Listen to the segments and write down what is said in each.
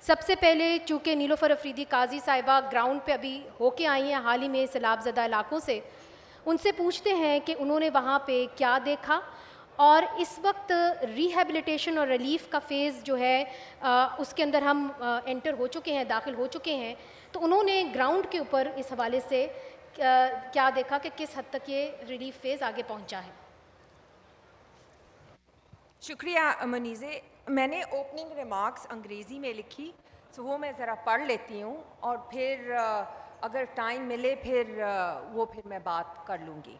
सबसे पहले चूँकि नीलोफर अफरीदी काजी साहिबा ग्राउंड पे अभी होके आई हैं हाल ही में सैलाब-ज़दा इलाकों से, उनसे पूछते हैं कि उन्होंने वहाँ पे क्या देखा और इस वक्त रिहैबिलिटेशन और रिलीफ का फ़ेज़ जो है उसके अंदर हम एंटर हो चुके हैं, दाखिल हो चुके हैं। तो उन्होंने ग्राउंड के ऊपर इस हवाले से क्या देखा कि किस हद तक ये रिलीफ फ़ेज़ आगे पहुँचा है। शुक्रिया मनीज़े। मैंने ओपनिंग रिमार्क्स अंग्रेज़ी में लिखी, तो वो मैं ज़रा पढ़ लेती हूँ और फिर अगर टाइम मिले फिर मैं बात कर लूँगी।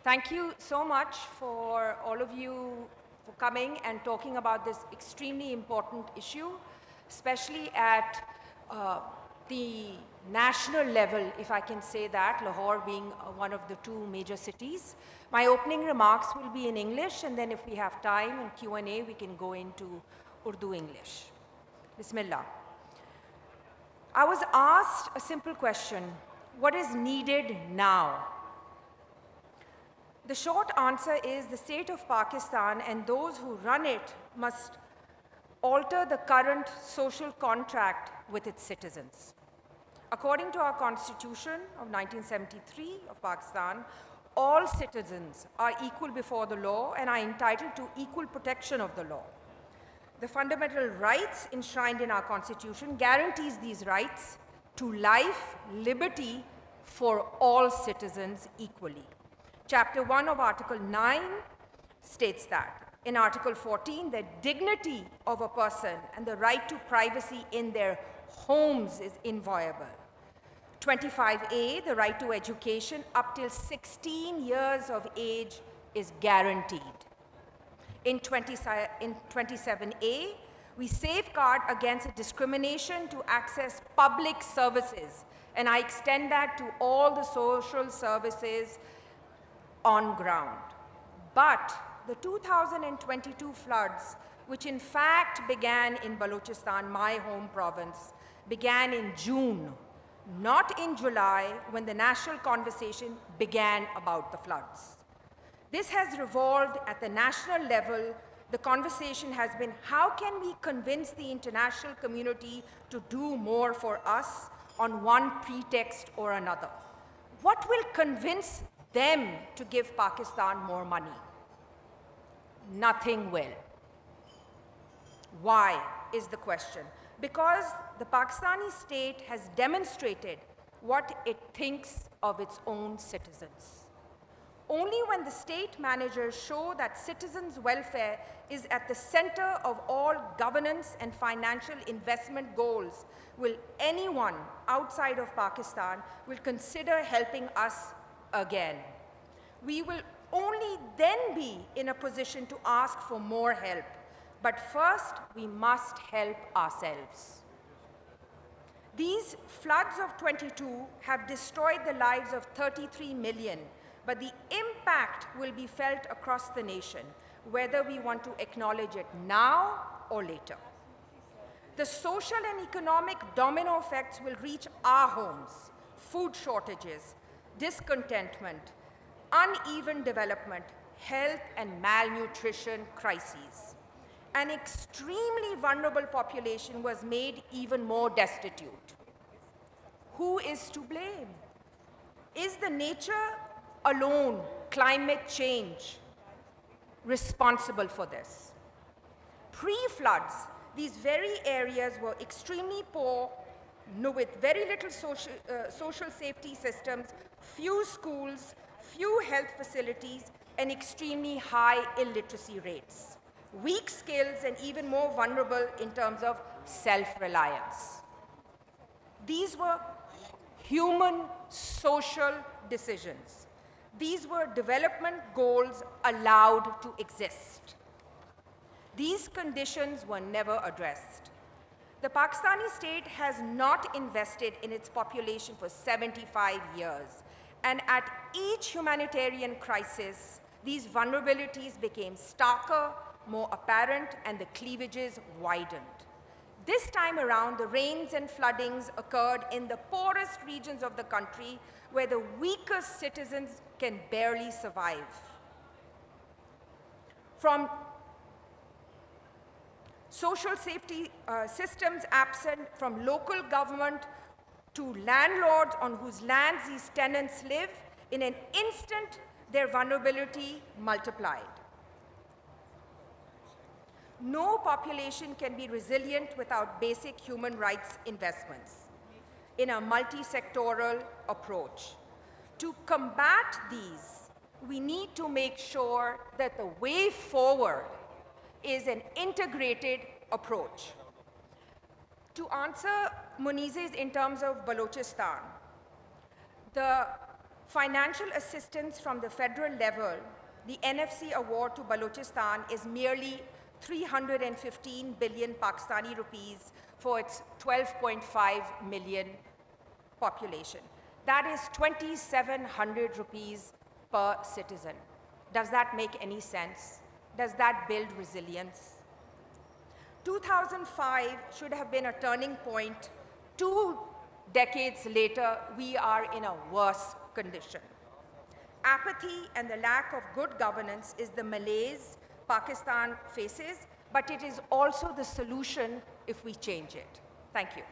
Thank you so much for all of you for coming and talking about this extremely important issue, especially at the national level, if I can say that, Lahore being one of the two major cities. My opening remarks will be in English, and then if we have time and Q&A, we can go into Urdu English. Bismillah. I was asked a simple question: what is needed now? The short answer is the state of Pakistan and those who run it must alter the current social contract with its citizens. According to our Constitution of 1973 of Pakistan, all citizens are equal before the law and are entitled to equal protection of the law. The fundamental rights enshrined in our Constitution guarantees these rights to life, liberty for all citizens equally. Chapter 1 of Article 9 states that. In Article 14, the dignity of a person and the right to privacy in their homes is inviolable. 25A, the right to education up till 16 years of age is guaranteed. In 27A, we safeguard against discrimination to access public services, and I extend that to all the social services on ground. But the 2022 floods, which in fact began in Balochistan, my home province, began in June, not in July, when the national conversation began about the floods. This has revolved at the national level. The conversation has been, how can we convince the international community to do more for us on one pretext or another? What will convince them to give Pakistan more money? Nothing will. Why is the question? Because the Pakistani state has demonstrated what it thinks of its own citizens. Only when the state managers show that citizens' welfare is at the center of all governance and financial investment goals will anyone outside of Pakistan will consider helping us again. We will only then be in a position to ask for more help. But first, we must help ourselves. These floods of 22 have destroyed the lives of 33 million, but the impact will be felt across the nation, whether we want to acknowledge it now or later. The social and economic domino effects will reach our homes: food shortages, discontentment, uneven development, health and malnutrition crises. An extremely vulnerable population was made even more destitute. Who is to blame? Is the nature alone, climate change, responsible for this? Pre-floods, these very areas were extremely poor, with very little social safety systems, few schools, few health facilities, and extremely high illiteracy rates. Weak skills and even more vulnerable in terms of self-reliance. These were human social decisions. These were development goals allowed to exist. These conditions were never addressed. The Pakistani state has not invested in its population for 75 years, and at each humanitarian crisis, these vulnerabilities became starker, more apparent, and the cleavages widened. This time around, the rains and floodings occurred in the poorest regions of the country, where the weakest citizens can barely survive. From social safety systems absent from local government to landlords on whose lands these tenants live, in an instant, their vulnerability multiplied. No population can be resilient without basic human rights investments in a multi-sectoral approach. To combat these, we need to make sure that the way forward is an integrated approach. To answer Munize's in terms of Balochistan, the financial assistance from the federal level, the NFC award to Balochistan is merely 315 billion Pakistani rupees for its 12.5 million population. That is 2,700 rupees per citizen. Does that make any sense? Does that build resilience? 2005 should have been a turning point. 2 decades later, we are in a worse condition. Apathy and the lack of good governance is the malaise Pakistan faces, but it is also the solution if we change it. Thank you.